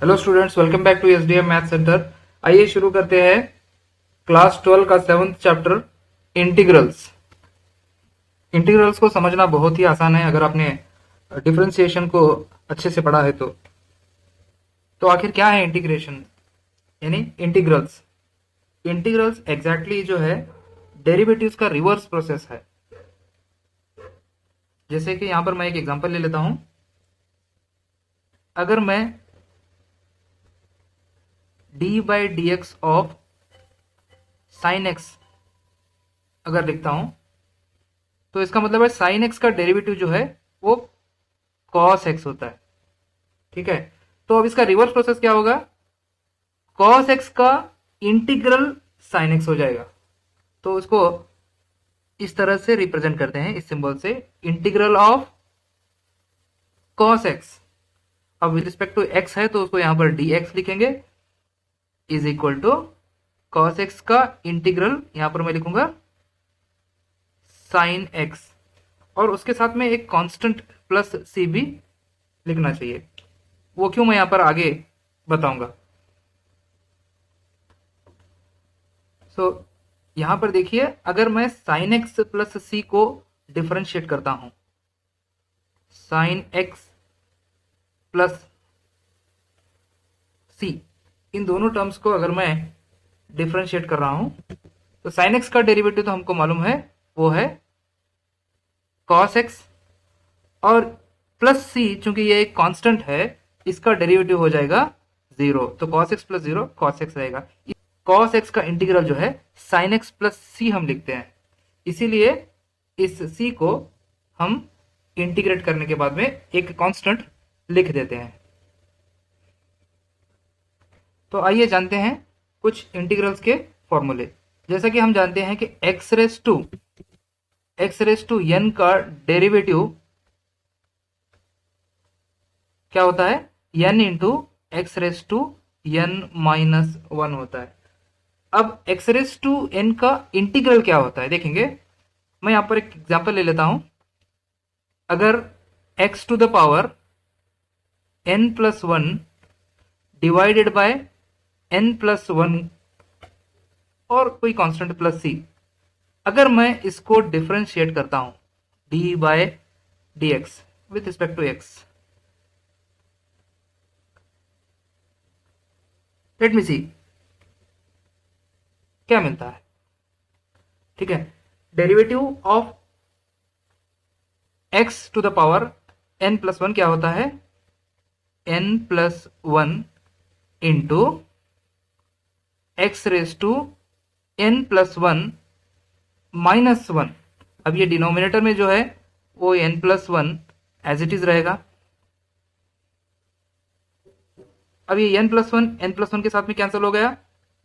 Hello students, welcome back to SDM math centre. आइए शुरू करते हैं क्लास 12 का 7th चैप्टर इंटीग्रल्स। इंटीग्रल्स को समझना बहुत ही आसान है अगर आपने डिफरेंशिएशन को अच्छे से पढ़ा है तो आखिर क्या है इंटीग्रेशन यानी इंटीग्रल्स। इंटीग्रल्स एग्जैक्टली जो है डेरिवेटिव्स का रिवर्स प्रोसेस है। जैसे कि यहां पर मैं एक एग्जांपल ले लेता हूं। अगर मैं D by d x of sine x अगर लिखता हूं तो इसका मतलब है साइन एक्स का डेरिवेटिव जो है वो कॉस एक्स होता है। ठीक है, तो अब इसका रिवर्स प्रोसेस क्या होगा? कॉस एक्स का इंटीग्रल साइन एक्स हो जाएगा। तो उसको इस तरह से रिप्रेजेंट करते हैं, इस सिंबल से, इंटीग्रल ऑफ कॉस एक्स। अब विद रिस्पेक्ट टू एक्स है तो उसको यहां पर डी एक्स लिखेंगे is equal to cos x का इंटीग्रल, यहां पर मैं लिखूंगा साइन एक्स, और उसके साथ में एक कांस्टेंट प्लस सी भी लिखना चाहिए। वो क्यों मैं यहां पर आगे बताऊंगा। सो यहां पर देखिए, अगर मैं साइन एक्स प्लस सी को डिफरेंशिएट करता हूं, साइन एक्स प्लस सी, इन दोनों टर्म्स को अगर मैं डिफरेंशिएट कर रहा हूं तो साइन एक्स का डेरिवेटिव तो हमको मालूम है, वो है कॉस एक्स, और प्लस सी चूंकि ये एक कांस्टेंट है इसका डेरिवेटिव हो जाएगा जीरो। तो cos x plus zero cos x रहेगा। कॉस एक्स का इंटीग्रल जो है साइन एक्स प्लस सी हम लिखते हैं, इसीलिए इस सी को हम इंटीग्रेट करने के बाद में एक कांस्टेंट लिख देते हैं। तो आइए जानते हैं कुछ इंटीग्रल्स के फॉर्मूले। जैसा कि हम जानते हैं कि एक्स रेस टू एन का डेरिवेटिव क्या होता है? n into x raise to n minus one होता है। अब एक्स रेस टू एन का इंटीग्रल क्या होता है देखेंगे। मैं यहां पर एक एग्जांपल ले लेता हूं। अगर x to the power n plus one divided by n plus one और कोई कांस्टेंट प्लस सी, अगर मैं इसको डिफरेंशिएट करता हूं d by d x with respect to x, let me see क्या मिलता है। ठीक है, derivative of x to the power n plus one क्या होता है? n plus one into x raise to n plus one minus one. अब ये डिनोमिनेटर में जो है वो n plus one as it is रहेगा। अब ये n प्लस वन के साथ में कैंसिल हो गया,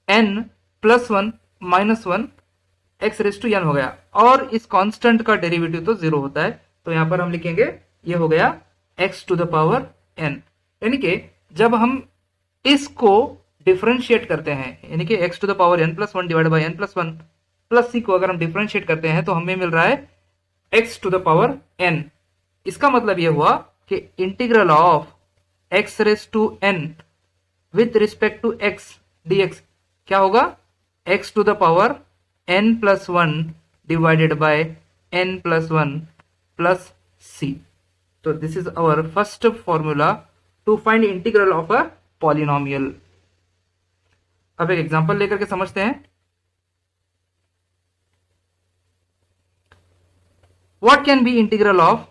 n plus one minus one x raise to n हो गया, और इस कांस्टेंट का डेरिवेटिव तो जीरो होता है। तो यहां पर हम लिखेंगे ये हो गया x to the power n। यानी कि जब हम इसको डिफरेंशिएट करते हैं, यानी कि x to the power n plus one divide by n plus one plus c को अगर हम डिफरेंशिएट करते हैं तो हमें मिल रहा है x to the power n। इसका मतलब यह हुआ कि integral of x raise to n with respect to x dx क्या होगा? x to the power n plus one divided by n plus one plus c। तो this is our first formula to find integral of a polynomial. अब एक example लेकर के समझते हैं। What can be integral of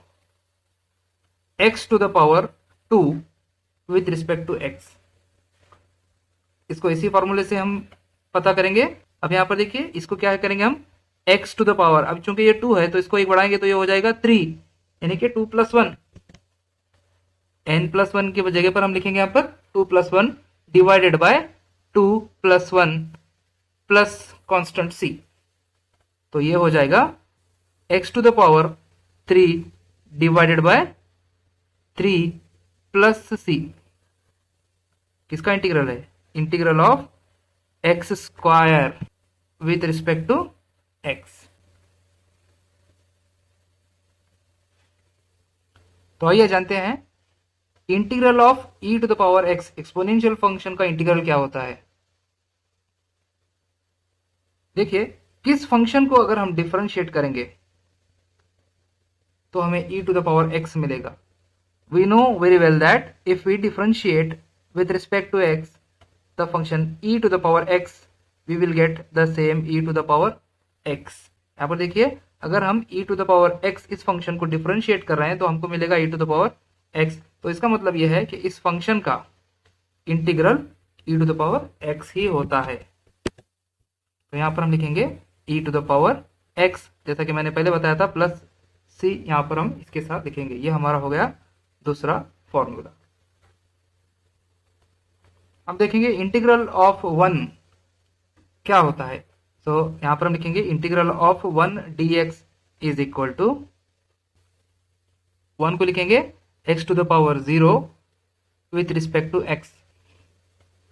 x to the power two with respect to x? इसको इसी फॉर्मूले से हम पता करेंगे। अब यहां पर देखिए, इसको क्या करेंगे हम? x टू द पावर, अब चूंकि ये 2 है तो इसको एक बढ़ाएंगे तो ये हो जाएगा 3, यानी कि 2 plus one. n plus one की जगह पर हम लिखेंगे यहां पर 2 plus one divided by 2 plus one plus constant c। तो ये हो जाएगा x to the power 3 divided bye 3 plus c। किसका इंटीग्रल है? Integral of x square with respect to x. तो आइए जानते हैं integral of e to the power x, exponential function का इंटीग्रल क्या होता है? देखिए, किस फंक्शन को अगर हम डिफरेंशिएट करेंगे तो हमें e to the power x मिलेगा. We know very well that if we differentiate with respect to x the function e to the power x, we will get the same e to the power x. यहाँ पर देखिए, अगर हम e to the power x इस function को differentiate कर रहे हैं तो हमको मिलेगा e to the power x. तो इसका मतलब यह है कि इस फंक्शन का integral e to the power x ही होता है. तो यहाँ पर हम लिखेंगे e to the power x, जैसा कि मैंने पहले बताया था, प्लस c यहाँ पर हम इसके साथ लिखेंगे. ये हमारा हो गया दूसरा फॉर्मूला. अब देखेंगे इंटीग्रल ऑफ 1 क्या होता है. तो यहां पर हम लिखेंगे integral of 1 dx is equal to 1 को लिखेंगे x to the power 0 with respect to x.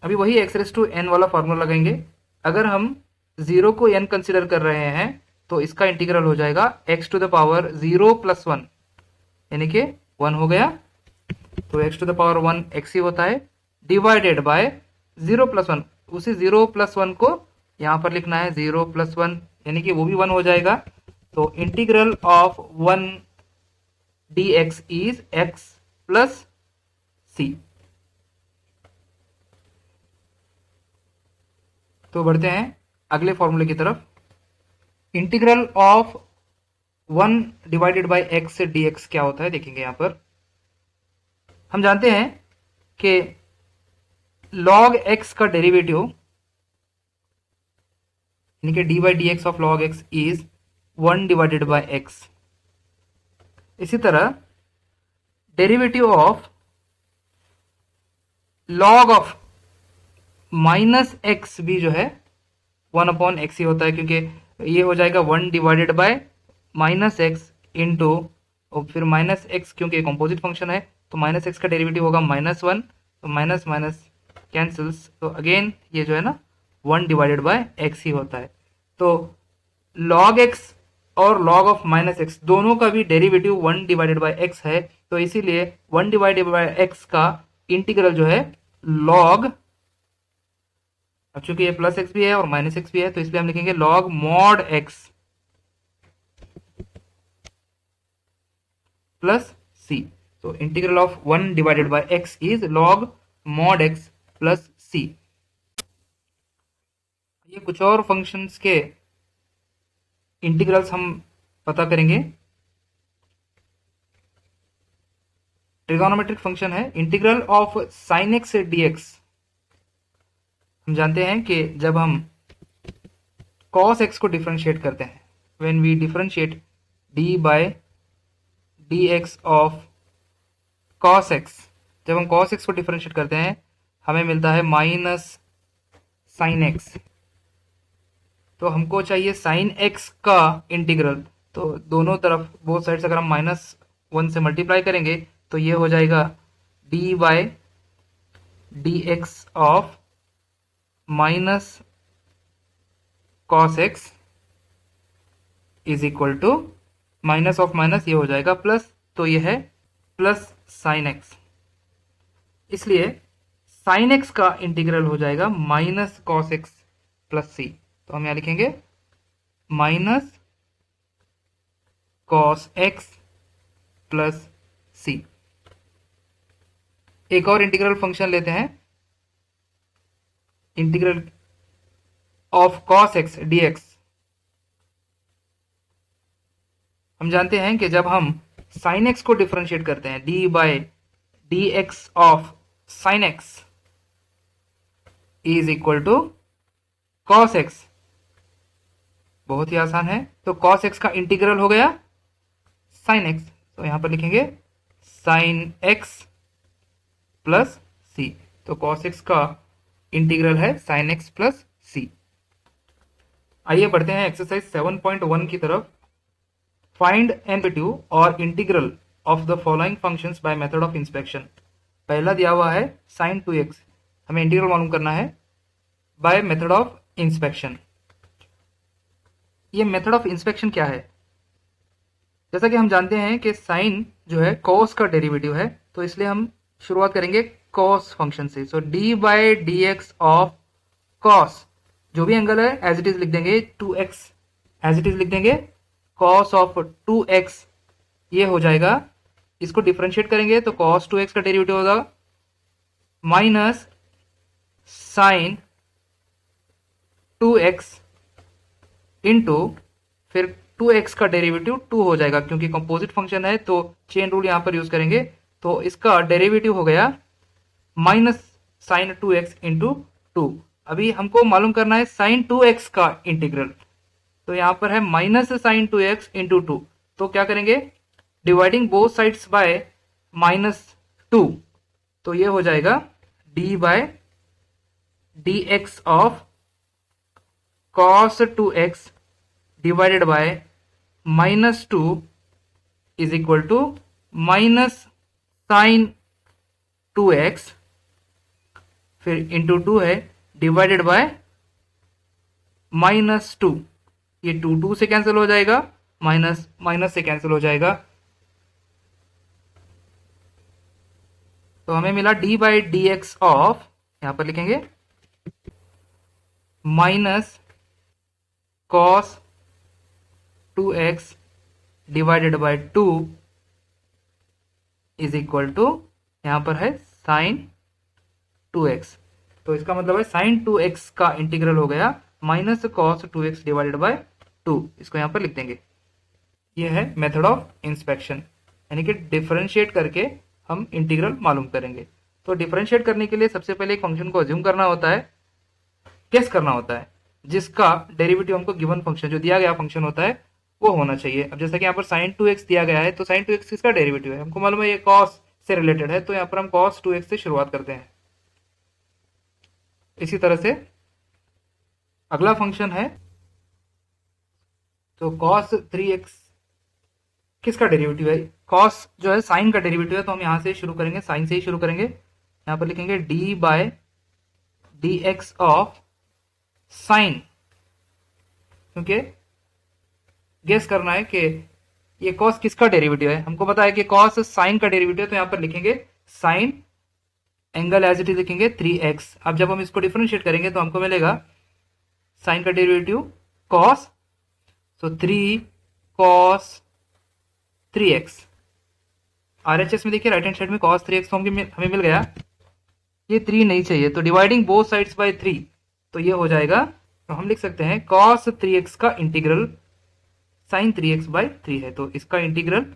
अभी वही x रेस टू n वाला फॉर्मूला लगाएंगे. अगर हम 0 को n कंसिडर कर रहे हैं तो इसका इंटीग्रल हो जाएगा x to the power 0 plus 1, यानी कि 1 हो गया. तो x to the power 1 x ही होता है, डिवाइडेड बाय 0 प्लस 1. उसी 0 प्लस 1 को यहाँ पर लिखना है 0 प्लस 1, यानी कि वो भी 1 हो जाएगा. तो integral of 1 dx is x plus c. तो बढ़ते हैं अगले फॉर्मूले की तरफ. Integral of 1 divided by x dx क्या होता है देखेंगे. यहाँ पर हम जानते हैं कि log x का डेरिवेटिव यानी कि d by d x of log x is 1 divided by x. इसी तरह derivative of log of minus x भी जो है 1 अपॉन एक्स ही होता है, क्योंकि ये हो जाएगा 1 divided by minus x into, और फिर माइनस एक्स क्योंकि कंपोजिट फंक्शन है तो माइनस एक्स का डेरिवेटिव होगा -1. तो माइनस माइनस कैंसल्स, तो अगेन ये जो है ना 1 डिवाइडेड बाय एक्स ही होता है. तो log x और log ऑफ माइनस एक्स दोनों का भी डेरिवेटिव 1 डिवाइडेड बाय एक्स है. तो इसीलिए 1 डिवाइडेड बाय एक्स का इंटीग्रल जो है log, अब चूंकि ये प्लस एक्स भी है और माइनस एक्स भी है तो इसलिए हम लिखेंगे log mod x plus c. तो integral of 1 divided by x is log mod x plus c. ये कुछ और फंक्शंस के इंटीग्रल्स हम पता करेंगे. ट्रिगोनोमेट्रिक फंक्शन है integral of sin x dx. हम जानते हैं कि जब हम cos x को डिफरेंशिएट करते हैं, when we differentiate d by dx of cos x, जब हम cos x को डिफरेंशिएट करते हैं हमें मिलता है माइनस sin x. तो हमको चाहिए sin x का इंटीग्रल. तो दोनों तरफ बोथ साइड्स अगर हम -1 से मल्टीप्लाई करेंगे तो ये हो जाएगा d by d x of minus cos x is equal to minus of minus ये हो जाएगा प्लस, तो ये है प्लस sin x. इसलिए sin x का इंटीग्रल हो जाएगा minus cos x plus c. तो हम यहाँ लिखेंगे minus cos x plus c. एक और इंटीग्रल फंक्शन लेते हैं, integral of cos x dx. हम जानते हैं कि जब हम sin x को डिफरेंशिएट करते हैं d by d x of sin x is equal to cos x. बहुत ही आसान है. तो cos x का इंटीग्रल हो गया sin x. तो यहां पर लिखेंगे sin x प्लस c. तो cos x का इंटीग्रल है sin x प्लस c. आइए बढ़ते हैं एक्सरसाइज 7.1 की तरफ. फाइंड डेरिवेटिव और integral of the following functions by method of inspection. पहला दिया हुआ है sin 2x, हमें इंटीग्रल मालूम करना है बाय मेथड ऑफ इंस्पेक्शन. ये मेथड ऑफ इंस्पेक्शन क्या है? जैसा कि हम जानते हैं कि साइन जो है cos का डेरिवेटिव है, तो इसलिए हम शुरुआत करेंगे कॉस फंक्शन से। So d by d x of cos, जो भी एंगल है एज इट इज लिख देंगे 2x, एज इट इज लिख देंगे कॉस ऑफ 2x, ये हो जाएगा। इसको डिफरेंशिएट करेंगे तो कॉस 2x का डेरिवेटिव होगा माइनस साइन 2x इंटू फिर 2x का डेरिवेटिव 2 हो जाएगा, क्योंकि कंपोजिट फंक्शन है तो चेन रूल यहां पर यूज करेंगे। तो इसका डेरिवेटिव हो गया माइनस साइन 2x इंटू 2। अभी हमको मालूम करना है साइन 2x का इंटीग्रल, तो यहां पर है माइनस साइन 2x इंटू 2। तो क्या करेंगे, डिवाइडिंग बोथ साइड्स बाय -2, तो ये हो जाएगा d by d x of cos 2x divided by -2 is equal to minus sine 2x फिर इंटू 2 है डिवाइडेड बाय -2। ये 2 से कैंसिल हो जाएगा, माइनस माइनस से कैंसिल हो जाएगा, तो हमें मिला d by d x of, यहां पर लिखेंगे minus cos 2x divided by 2 is equal to, यहां पर है साइन 2x। तो इसका मतलब है साइन 2x का इंटीग्रल हो गया minus cos 2x divided by 2। इसको यहां पर लिख देंगे। ये है मेथड ऑफ इंस्पेक्शन, यानी कि डिफरेंशिएट करके हम इंटीग्रल मालूम करेंगे। तो डिफरेंशिएट करने के लिए सबसे पहले एक फंक्शन को अज्यूम करना होता है, गेस करना होता है, जिसका डेरिवेटिव हमको गिवन फंक्शन, जो दिया गया फंक्शन होता है, वो होना चाहिए। अब जैसा कि यहाँ पर साइन 2x दिया गया है, तो साइन 2x किसका डेरिवेटिव है, हमको मालूम है ये कॉस से रिलेटेड है, तो यहाँ पर हम कॉस 2x से शुरुआत करते हैं। इसी तरह से अगला फंक्शन है, तो कॉस 3x किसका डेरिवेटिव है, कॉस जो है साइन का डेरिवेटिव है, तो हम यहां से शुरू करेंगे, साइन से ही शुरू करेंगे। यहां पर लिखेंगे d by d x of sine, क्योंकि गेस करना है कि ये कॉस किसका डेरिवेटिव है। हमको पता है कि कॉस साइन का डेरिवेटिव है, तो यहां पर लिखेंगे sine angle as it is लिखेंगे 3x। अब जब हम इसको डिफरेंशिएट करेंगे तो हमको मिलेगा साइन का डेरिवेटिव कॉस, तो 3 कॉस 3x। RHS में देखिए राइट हैंड साइड में cos 3x तो हमें मिल गया, ये 3 नहीं चाहिए, तो डिवाइडिंग बोथ साइड्स बाय 3, तो ये हो जाएगा। तो हम लिख सकते हैं cos 3x का इंटीग्रल sin 3x बाय 3 है, तो इसका इंटीग्रल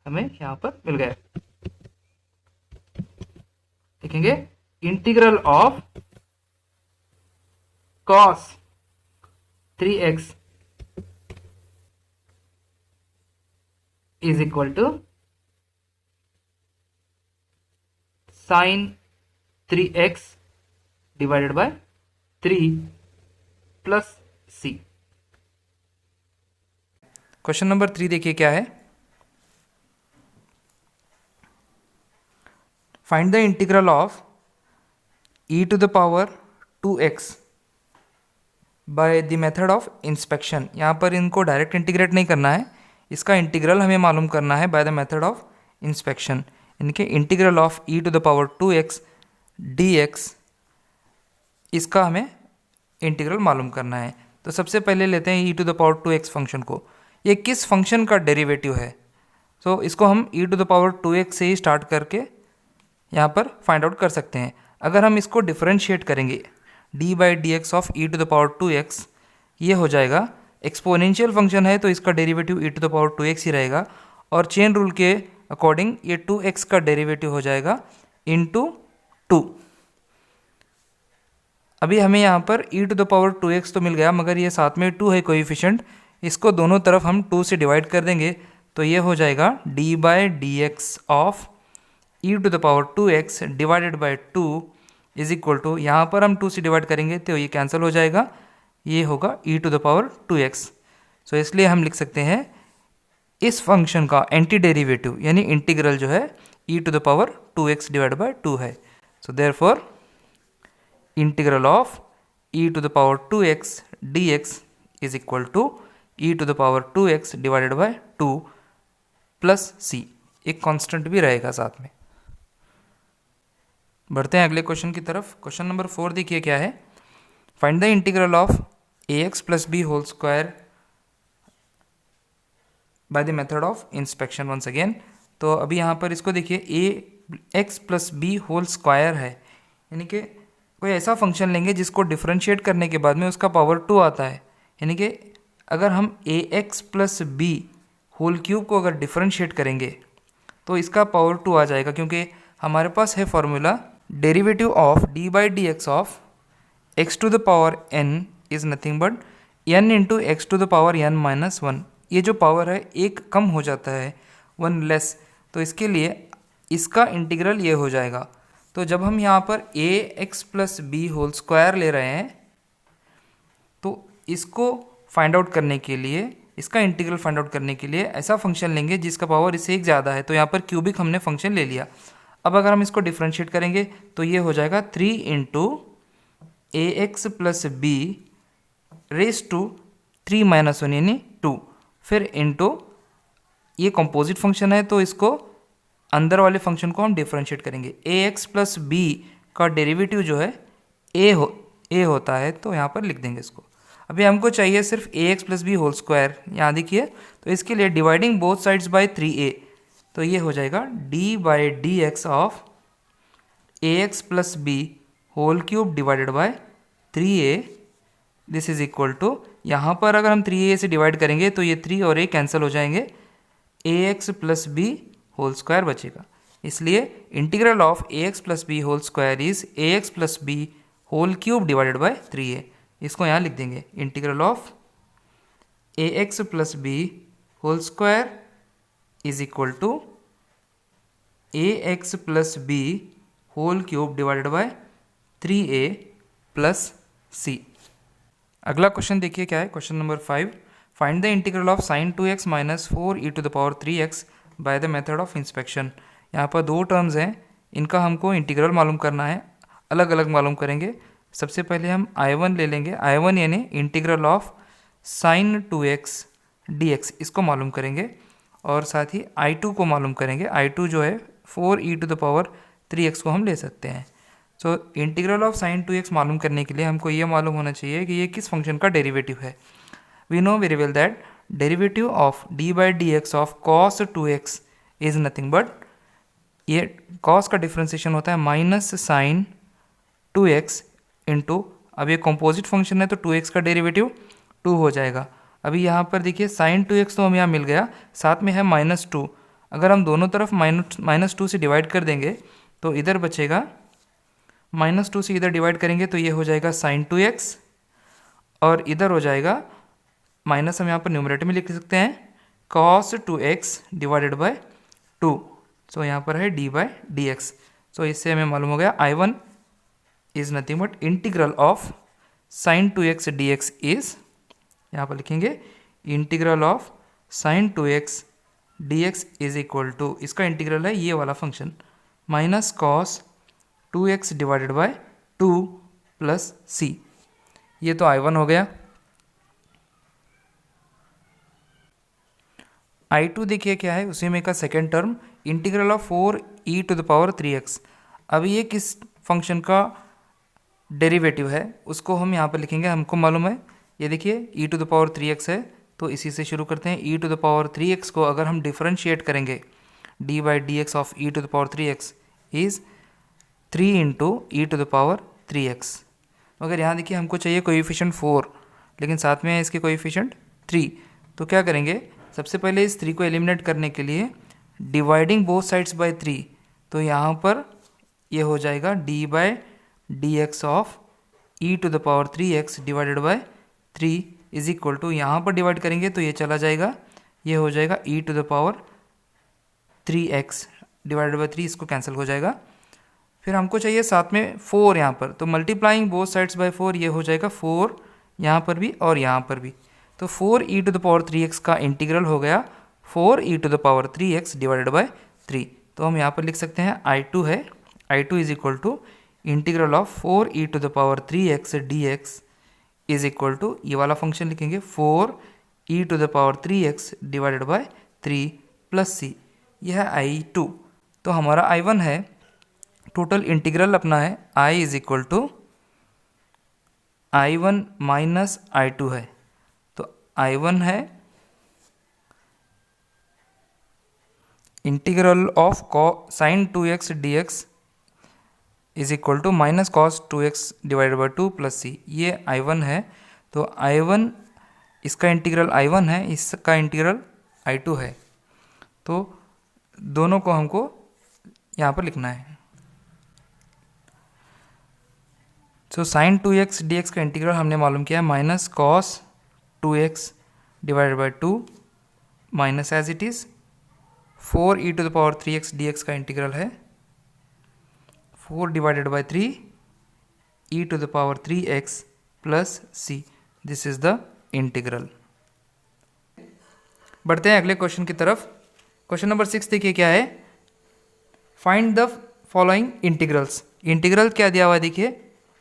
हमें यहां पर मिल गया। लिखेंगे integral of cos 3x is equal to sine 3x divided bye 3 plus c। Question number 3 देखिए क्या है, find the integral of e to the power 2x by the method of inspection. यहाँ पर इनको डायरेक्ट इंटीग्रेट नहीं करना है, इसका इंटीग्रल हमें मालूम करना है by the method of inspection. इनके integral of e to the power 2x dx, इसका हमें इंटीग्रल मालूम करना है। तो सबसे पहले लेते हैं e to the power 2x function को, ये किस फंक्शन का डेरिवेटिव है। तो इसको हम e to the power 2x से ही स्टार्ट करके यहाँ पर फाइंड आउट कर सकते हैं। अगर हम इसको डिफरेंशिएट करेंगे d by d x of e to the power 2x, ये हो जाएगा, एक्सपोनेंशियल फंक्शन है तो इसका derivative e to the power 2x ही रहेगा, और चेन रूल के अकॉर्डिंग ये 2x का डेरिवेटिव हो जाएगा इंटू 2। अभी हमें यहाँ पर e to the power 2x तो मिल गया, मगर ये साथ में 2 है कोएफिशिएंट, इसको दोनों तरफ हम 2 से डिवाइड कर देंगे, तो ये हो जाएगा d by d x of e to the power 2x divided by 2 is equal to, यहाँ पर हम 2 से डिवाइड करेंगे तो ये कैंसिल हो जाएगा, ये होगा e to the power 2x। So इसलिए हम लिख सकते हैं इस फंक्शन का एंटी डेरिवेटिव यानी इंटीग्रल जो है e to the power 2x divide by 2 है। So therefore integral of e to the power 2x dx is equal to e to the power 2x divided by 2 plus c, एक constant भी रहेगा साथ में। बढ़ते हैं अगले क्वेश्चन की तरफ। क्वेश्चन नंबर 4 देखिए क्या है। Find the integral of ax plus b whole square by the method of inspection once again. तो अभी यहाँ पर इसको देखिए, a x plus b whole square है, यानी कि कोई ऐसा फंक्शन लेंगे जिसको डिफरेंशिएट करने के बाद में उसका पावर 2 आता है। यानी कि अगर हम a x plus b whole cube को अगर डिफरेंशिएट करेंगे तो इसका पावर 2 आ जाएगा, क्योंकि हमारे पास है formula derivative of d by d x of x to the power n is nothing but n into x to the power n minus one. ये जो पावर है एक कम हो जाता है, वन लेस, तो इसके लिए इसका इंटीग्रल ये हो जाएगा। तो जब हम यहाँ पर a x plus b whole square ले रहे हैं तो इसको फाइंड आउट करने के लिए, इसका इंटीग्रल फाइंड आउट करने के लिए ऐसा फंक्शन लेंगे जिसका पावर इससे एक ज़्यादा है। तो यहाँ पर क्यूबिक हमने फंक्शन ले लिया। अब अगर हम इसको डिफ्रेंशिएट करेंगे तो ये हो जाएगा 3 into a x plus b raise to 3 minus one यानी 2, फिर इंटू ये कंपोजिट फंक्शन है तो इसको अंदर वाले फंक्शन को हम डिफ्रेंशिएट करेंगे। ए एक्स प्लस बी का डेरिवेटिव जो है ए होता है, तो यहाँ पर लिख देंगे इसको। अभी हमको चाहिए सिर्फ a x plus b whole square, यहाँ देखिए। तो इसके लिए dividing both sides by 3a, तो ये हो जाएगा d by d x of a x plus b whole cube divided by 3a। This is equal to, यहाँ पर अगर हम 3a से डिवाइड करेंगे तो ये 3 और a कैंसिल हो जाएंगे, a x plus b whole square बचेगा। इसलिए integral of a x plus b whole square is a x plus b whole cube divided by 3a। इसको यहाँ लिख देंगे, integral of a x plus b whole square is equal to a x plus b whole cube divided by 3a plus c. अगला question देखिए क्या है। Question number 5, find the integral of sine 2x minus 4e to the power 3x by the method of inspection. यहाँ पर दो terms हैं, इनका हमको इंटीग्रल मालूम करना है, अलग अलग मालूम करेंगे। सबसे पहले हम I1 ले लेंगे, I1 यानी integral of sine 2x dx, इसको मालूम करेंगे, और साथ ही I2 को मालूम करेंगे। I2 जो है 4e to the power 3x को हम ले सकते हैं। So integral of sine 2x मालूम करने के लिए हमको ये मालूम होना चाहिए कि ये किस फंक्शन का डेरिवेटिव है। We know very well that derivative of d by d x of cos 2x is nothing but, ये कॉस का डिफ्रेंसिएशन होता है माइनस साइन 2x इंटू, अब ये कंपोजिट फंक्शन है तो 2x का डेरिवेटिव 2 हो जाएगा। अभी यहाँ पर देखिए साइन 2x तो हमें यहाँ मिल गया, साथ में है माइनस 2। अगर हम दोनों तरफ माइनस 2 से डिवाइड कर देंगे तो इधर बचेगा, माइनस 2 से इधर डिवाइड करेंगे तो ये हो जाएगा साइन 2x, और इधर हो जाएगा माइनस, हम यहाँ पर न्यूमरेटर में लिख सकते हैं कॉस 2x डिवाइडेड बाय 2। सो यहाँ पर है d by d x. So इससे हमें मालूम हो गया I1 is nothing but integral of sine 2x dx is, यहाँ पर लिखेंगे integral of sine 2x dx is equal to, इसका इंटीग्रल है ये वाला function, minus cos 2x divided by 2 plus c। ये तो I1 हो गया। I2 देखिए क्या है, उसी में का second term integral of 4e to the power 3x। अब ये किस फंक्शन का डेरिवेटिव है उसको हम यहाँ पर लिखेंगे, हमको मालूम है। ये देखिए e to the power 3x है, तो इसी से शुरू करते हैं। e to the power 3x को अगर हम डिफरेंशिएट करेंगे, d by d x of e to the power 3x is 3 into e to the power 3x। मगर यहाँ देखिए हमको चाहिए कोएफिशिएंट 4, लेकिन साथ में है इसके कोएफिशिएंट 3। तो क्या करेंगे, सबसे पहले इस 3 को एलिमिनेट करने के लिए डिवाइडिंग बोथ साइड्स बाय 3, तो यहाँ पर ये हो जाएगा d by d x of e to the power 3x divided bye 3 is equal to, यहाँ पर डिवाइड करेंगे तो ये चला जाएगा, ये हो जाएगा e to the power 3x divided bye 3, इसको कैंसिल हो जाएगा। फिर हमको चाहिए साथ में 4 यहाँ पर, तो मल्टीप्लाइंग बोथ साइड्स बाय 4 ये हो जाएगा 4 यहाँ पर भी और यहाँ पर भी। तो 4e to the power 3x का इंटीग्रल हो गया 4e to the power 3x divided bye 3। तो हम यहाँ पर लिख सकते हैं I2 है, I2 is equal to integral of 4e to the power 3x dx is equal to, ये वाला फंक्शन लिखेंगे 4e to the power 3x divided bye 3 plus c। यह है I2। तो हमारा I1 है टोटल इंटीग्रल अपना है I is equal to I1 minus I2 है, तो I1 है integral of sine 2x dx is equal to minus cos 2x divided by 2 plus c, ये I1 है। तो I1 इसका इंटीग्रल I1 है, इसका इंटीग्रल I2 है, तो दोनों को हमको यहाँ पर लिखना है। तो साइन 2x dx का इंटीग्रल हमने मालूम किया है minus cos 2x divided by 2 minus as it is 4e⁻3x dx का इंटीग्रल है 4 divided by 3 e⁻3x plus c, this is the integral. बढ़ते हैं अगले क्वेश्चन की तरफ। क्वेश्चन नंबर 6 देखिए क्या है, find the following integrals. Integral क्या दिया हुआ है देखिए,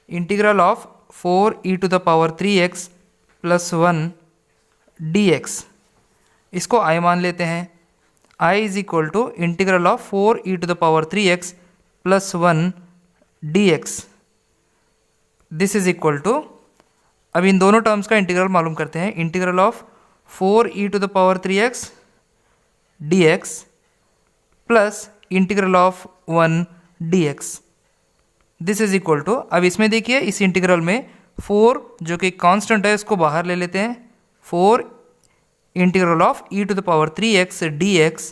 integral of 4e⁻3x plus 1 dx, इसको I मान लेते हैं। I is equal to integral of 4e⁻3x plus 1 dx, this is equal to, अब इन दोनों टर्म्स का इंटीग्रल मालूम करते हैं। Integral of 4e⁻3x dx plus integral of 1 dx, this is equal to, अब इसमें देखिए इस इंटीग्रल में 4 जो कि कांस्टेंट है इसको बाहर ले लेते हैं, 4 integral of e⁻3x dx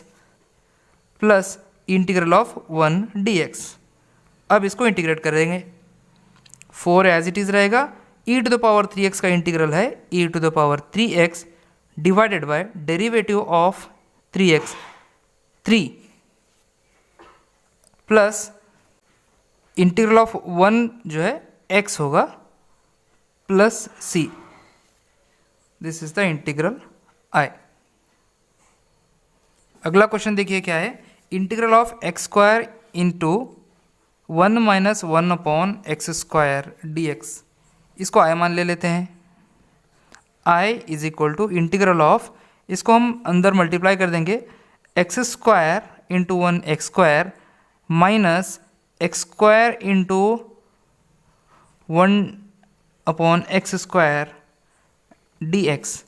plus integral of 1 dx। अब इसको इंटीग्रेट करेंगे, 4 एज इट इज़ रहेगा, e⁻3x का इंटीग्रल है e⁻3x divided by derivative of 3x 3 plus integral of 1 जो है x होगा plus c, this is the integral I। अगला क्वेश्चन देखिए क्या है, integral of x square into 1 minus 1 upon x square dx, इसको I मान ले लेते हैं। I is equal to integral of, इसको हम अंदर मल्टीप्लाई कर देंगे, x square into 1 x square minus x square into 1 upon x square dx,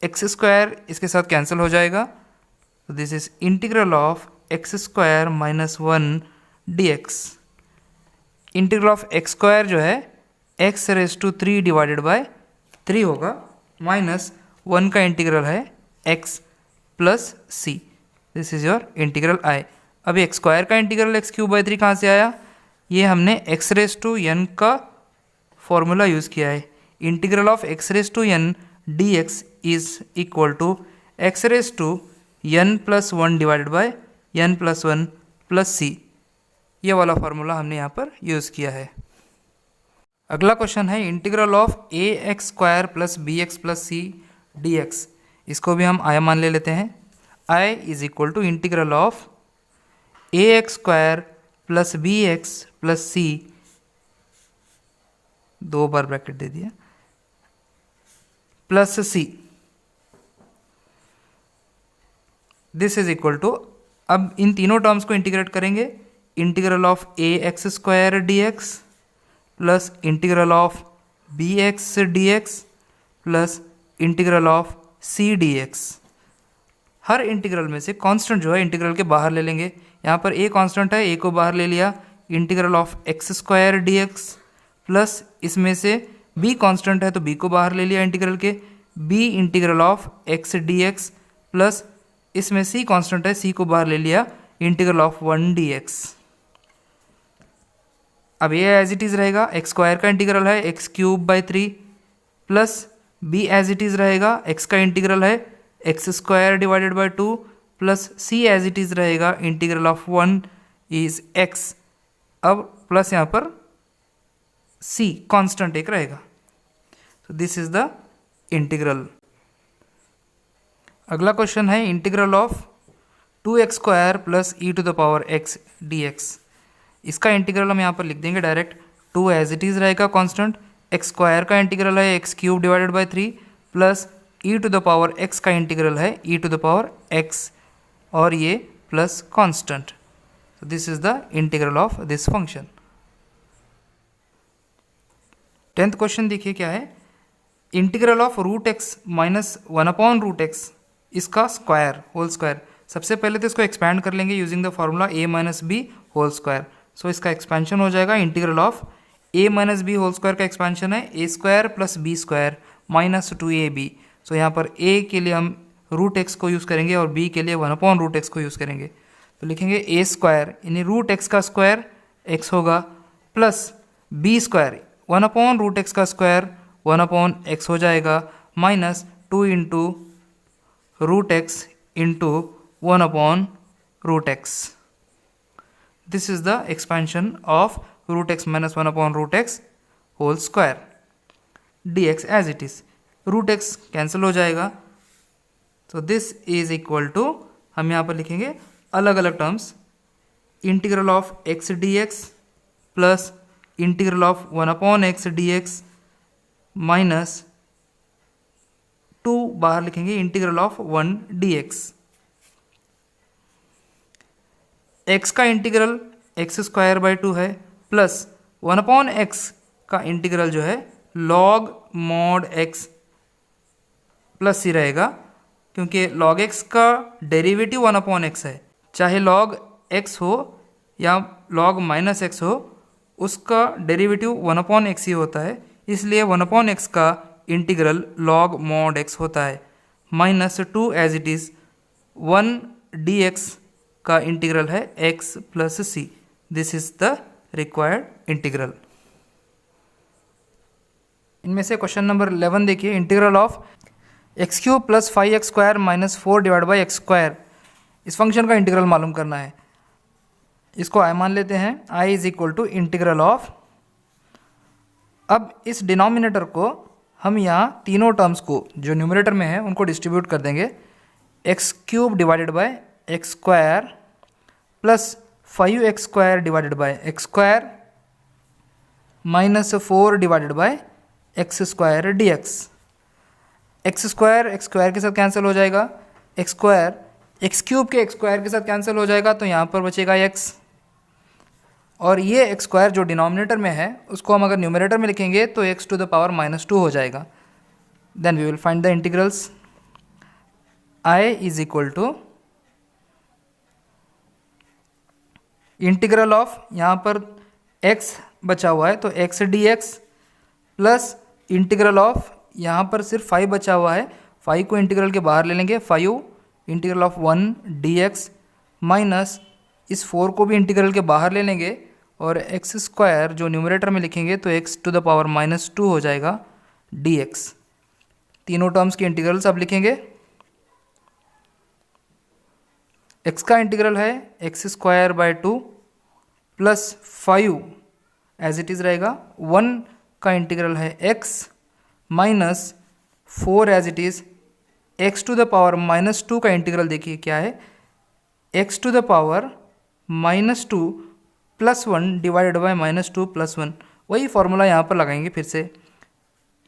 x square इसके साथ कैंसिल हो जाएगा, तो this is integral of x square minus 1 dx। Integral of x square जो है x⁻³ डिवाइडेड बाय 3 होगा, minus 1 का integral है x plus c, this is your integral I। अभी एक्स स्क्वायर का इंटीग्रल x³/3 कहाँ से आया, ये हमने x⁻n का फॉर्मूला यूज़ किया है। Integral of x⁻n dx is equal to x⁻n plus 1 divided by n plus 1 plus c, ये वाला फार्मूला हमने यहाँ पर यूज़ किया है। अगला क्वेश्चन है integral of ax² plus bx plus c dx, इसको भी हम I मान ले लेते हैं। I is equal to integral of ax² plus bx plus c, 2 बार ब्रैकेट दे दिया, plus c, this is equal to, अब इन तीनों टर्म्स को इंटीग्रेट करेंगे, integral of ax² dx plus integral of bx dx plus integral of c dx। हर इंटीग्रल में से कांस्टेंट जो है इंटीग्रल के बाहर ले लेंगे, यहाँ पर a कांस्टेंट है, a को बाहर ले लिया, integral of x² dx plus इसमें से b कांस्टेंट है तो b को बाहर ले लिया इंटीग्रल के, b integral of x dx plus इसमें c कांस्टेंट है, c को बाहर ले लिया, इंटीग्रल ऑफ 1 dx। अब ये एज इट इज़ रहेगा, एक्स स्क्वायर का इंटीग्रल है x³/3 plus b as it is रहेगा, x का इंटीग्रल है x² divided by 2 plus c as it is रहेगा, इंटीग्रल ऑफ 1 इज x, अब प्लस यहाँ पर c कांस्टेंट एक रहेगा, तो दिस इज द इंटीग्रल। अगला क्वेश्चन है integral of 2x² plus e⁻x dx, इसका इंटीग्रल हम यहाँ पर लिख देंगे डायरेक्ट, 2 एज इट इज़ रहेगा कांस्टेंट, x² का इंटीग्रल है x³ divided by 3 plus e⁻x का इंटीग्रल है e⁻x और ये plus constant, this is the integral of this function. 10th question देखिए क्या है, integral of root x minus 1/√x इसका स्क्वायर होल स्क्वायर। सबसे पहले तो इसको एक्सपैंड कर लेंगे using the formula a minus b whole square. So इसका एक्सपेंशन हो जाएगा integral of a minus b whole square का एक्सपेंशन है a square plus b square minus 2ab। So यहाँ पर a के लिए हम रूट एक्स को यूज़ करेंगे और b के लिए 1/√x को यूज़ करेंगे। तो लिखेंगे a स्क्वायर यानी रूट एक्स का स्क्वायर x होगा प्लस b स्क्वायर 1/√x का स्क्वायर 1/x हो जाएगा minus 2 into root x into 1/√x। This is the expansion of root x minus 1/√x whole square dx as it is. Root x cancel हो जाएगा, तो this is equal to, हम यहाँ पर लिखेंगे अलग अलग terms, integral of x dx plus integral of 1/x dx minus 2 बाहर लिखेंगे इंटीग्रल ऑफ 1 dx। x का इंटीग्रल x स्क्वायर बाई 2 है प्लस 1/x का इंटीग्रल जो है log mod x प्लस सी रहेगा, क्योंकि log x का डेरिवेटिव 1/x है। चाहे log x हो या log माइनस x हो, उसका डेरिवेटिव 1/x ही होता है, इसलिए 1/x का इंटीग्रल log mod x होता है minus 2 as it is 1 dx का इंटीग्रल है x plus c. This is the required integral. इनमें से क्वेश्चन नंबर 11 देखिए, integral of x³ plus 5x² minus 4 divide by x square, इस function का integral मालूम करना है। इसको i मान लेते हैं, i is equal to integral of, अब इस डिनोमिनेटर को हम यहाँ तीनों टर्म्स को जो न्यूमरेटर में है उनको डिस्ट्रीब्यूट कर देंगे, x³ divided by x square plus 5x² divided by x square minus 4 divided by x square dx। X square के साथ कैंसिल हो जाएगा, एक्स स्क्वायर x³ के एक्स स्क्वायर के साथ कैंसिल हो जाएगा, तो यहाँ पर बचेगा x, और ये एक्स स्क्वायर जो डिनोमिनेटर में है उसको हम अगर न्यूमरेटर में लिखेंगे तो x टू द पावर -2 हो जाएगा। Then we will find the integrals. i is equal to integral of, यहाँ पर x बचा हुआ है तो x dx plus integral of, यहाँ पर सिर्फ 5 बचा हुआ है, 5 को इंटीग्रल के बाहर ले लेंगे, 5 इंटीग्रल ऑफ 1 dx माइनस इस 4 को भी इंटीग्रल के बाहर ले लेंगे और एक्स स्क्वायर जो न्यूमरेटर में लिखेंगे तो x टू द पावर -2 हो जाएगा dx। तीनों टर्म्स के इंटीग्रल्स अब लिखेंगे। x का इंटीग्रल है x² by 2 plus 5 as it is रहेगा, 1 का इंटीग्रल है x minus 4 as it is, x to the power -2 का इंटीग्रल देखिए क्या है, x to the power -2 plus 1 divided by -2 plus 1, वही फॉर्मूला यहाँ पर लगाएंगे फिर से।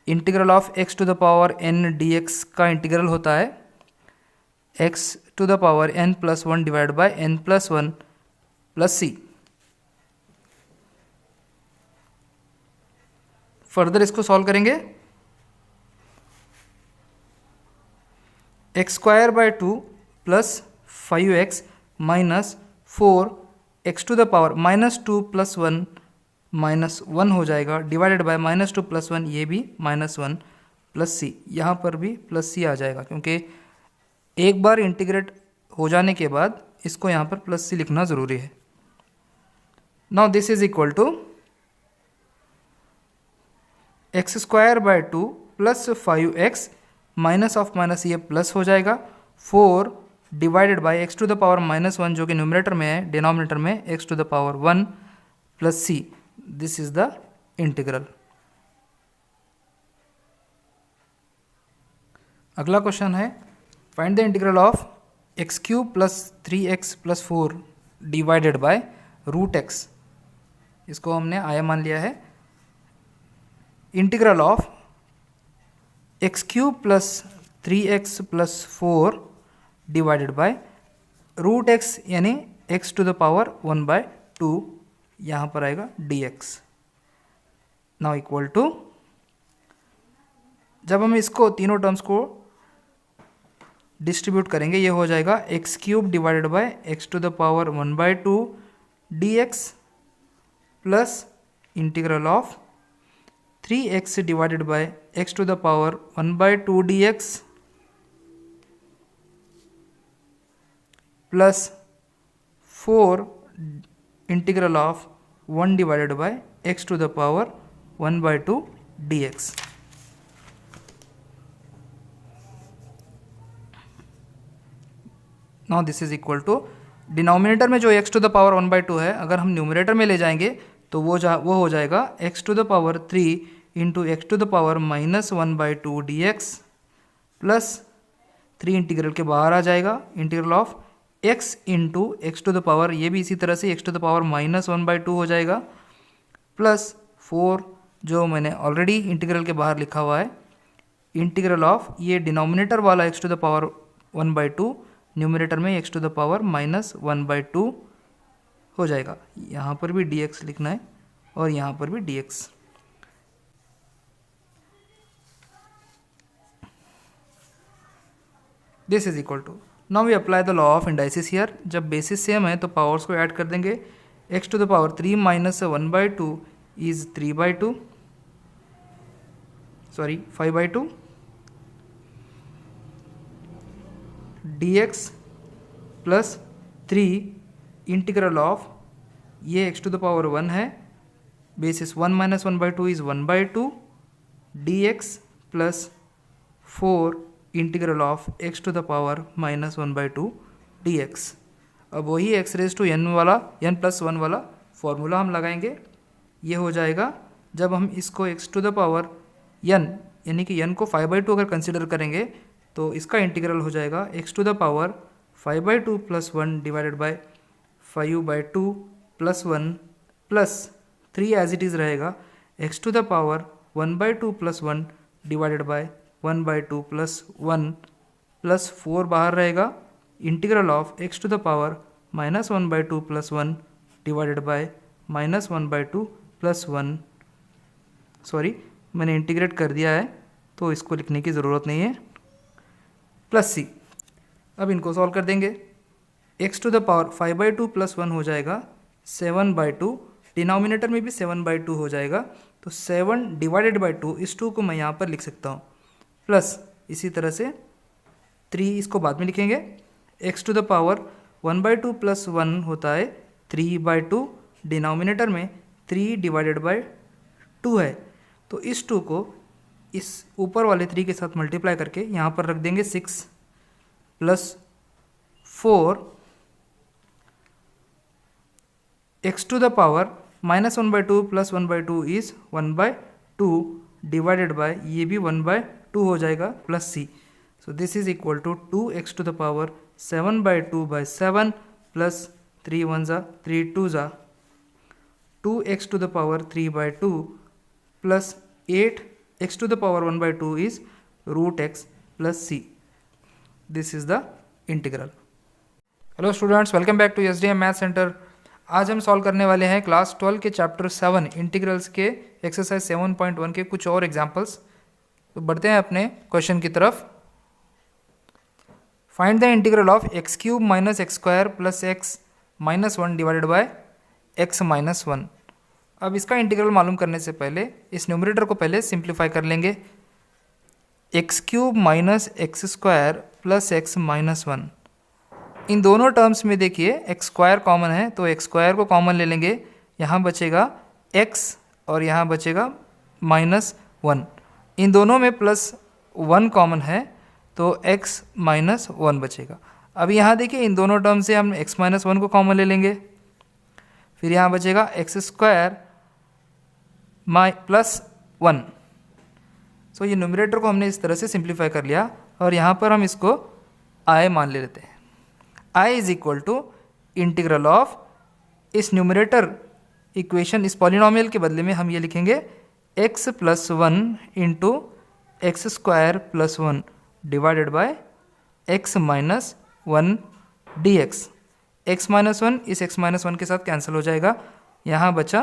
Integral of x to the power n dx का इंटीग्रल होता है x to the power n plus 1 divide by n plus 1 plus c। Further इसको सॉल्व करेंगे, x² by 2 plus 5x minus 4 x to the power -2 plus 1 -1 हो जाएगा, divided by -2 plus 1, ये भी -1 plus c, यहाँ पर भी प्लस c आ जाएगा, क्योंकि एक बार इंटीग्रेट हो जाने के बाद इसको यहाँ पर प्लस c लिखना ज़रूरी है। Now this is equal to x² by 2 plus 5x minus of minus ये प्लस हो जाएगा, 4 divided by x to the power -1 जो कि न्यूमरेटर में है, डिनोमिनेटर में x to the power 1 plus c। This is the integral. अगला question है, find the integral of x³ plus 3x plus 4 divided by √x। इसको हमने आया मान लिया है। Integral of x³ plus 3x plus 4 divided by √x यानी x to the power 1/2 यहाँ पर आएगा dx। नाउ इक्वल टू, जब हम इसको तीनों टर्म्स को डिस्ट्रीब्यूट करेंगे ये हो जाएगा x cube divided by x to the power 1/2 dx plus integral of 3x divided by x to the power 1/2 dx plus 4 integral of 1 divided by x to the power 1/2 dx। Now this is equal to, denominator में जो x to the power 1/2 है अगर हम numerator में ले जाएंगे तो वो हो जाएगा x to the power 3 into x to the power -1/2 dx plus 3 integral के बाहर आ जाएगा integral of x into x to the power, ये भी इसी तरह से x टू द पावर -1/2 हो जाएगा प्लस 4 जो मैंने ऑलरेडी इंटीग्रल के बाहर लिखा हुआ है इंटीग्रल ऑफ ये डिनोमिनेटर वाला x to the power 1/2 numerator में x टू द पावर -1/2 हो जाएगा। यहाँ पर भी dx लिखना है और यहाँ पर भी dx। This is equal to, now we apply the law of indices here. जब बेसिस सेम है तो पावर्स को ऐड कर देंगे। x to the power 3 minus 1/2 is 3/2, sorry 5/2 dx plus 3 integral of ये x टू द पावर 1 है, basis 1 minus 1/2 is 1/2 dx plus 4 integral of x to the power -1/2 dx। अब वही x raise to n वाला n+1 वाला formula हम लगाएंगे। ये हो जाएगा जब हम इसको x to the power n यानी कि n को 5/2 अगर कंसिडर करेंगे तो इसका इंटीग्रल हो जाएगा x to the power 5/2 plus 1 divided by 5/2 plus 1 plus 3 as it is रहेगा x to the power 1/2 plus 1 divided by 1/2 plus 1 plus 4 बाहर रहेगा integral of x to the power -1/2 plus 1 divided by -1/2 plus 1, sorry मैंने integrate कर दिया है तो इसको लिखने की ज़रूरत नहीं है, प्लस c। अब इनको सॉल्व कर देंगे। x to the power 5/2 plus 1 हो जाएगा 7/2, डिनोमिनेटर में भी 7/2 हो जाएगा तो 7 डिवाइडेड बाई 2, इस 2 को मैं यहाँ पर लिख सकता हूँ, प्लस इसी तरह से 3 इसको बाद में लिखेंगे। x to the power 1/2 plus 1 होता है 3/2, डिनोमिनेटर में 3 डिवाइडेड बाई 2 है तो इस 2 को इस ऊपर वाले 3 के साथ मल्टीप्लाई करके यहाँ पर रख देंगे 6 plus 4 x to the power -1/2 plus 1/2 is 1/2 divided by ये भी 1/2 हो जाएगा plus c। So this is equal to 2x to the power 7/2 by 7 plus 3 1 ज़ा 3 2 ज़ा 2x to the power 3/2 plus 8x to the power 1/2 is √x plus c। This is the integral. Hello students, welcome back to SDM math centre. आज हम solve करने वाले हैं class 12 के chapter 7 integrals के exercise 7.1 के कुछ और एग्जाम्पल्स। तो बढ़ते हैं अपने क्वेश्चन की तरफ। Find the integral of x³ minus x² plus x-1 divided by x-1। अब इसका इंटीग्रल मालूम करने से पहले इस न्यूमरेटर को पहले सिंप्लीफाई कर लेंगे। x³ minus x² plus x-1, इन दोनों टर्म्स में देखिए x² कॉमन है तो x² को कॉमन ले लेंगे, यहाँ बचेगा x और यहाँ बचेगा -1। इन दोनों में +1 कॉमन है तो x-1 बचेगा। अब यहाँ देखिए इन दोनों टर्म से हम x-1 को कॉमन ले लेंगे, फिर यहाँ बचेगा x² प्लस 1। सो ये न्यूमरेटर को हमने इस तरह से सिंप्लीफाई कर लिया और यहाँ पर हम इसको i मान ले लेते हैं। i is equal to integral of, इस न्यूमरेटर इक्वेशन इस पॉलिनोमियल के बदले में हम ये लिखेंगे x plus 1 into x² plus 1 divided by x-1 dx। x minus one इस x माइनस वन के साथ कैंसिल हो जाएगा, यहाँ बचा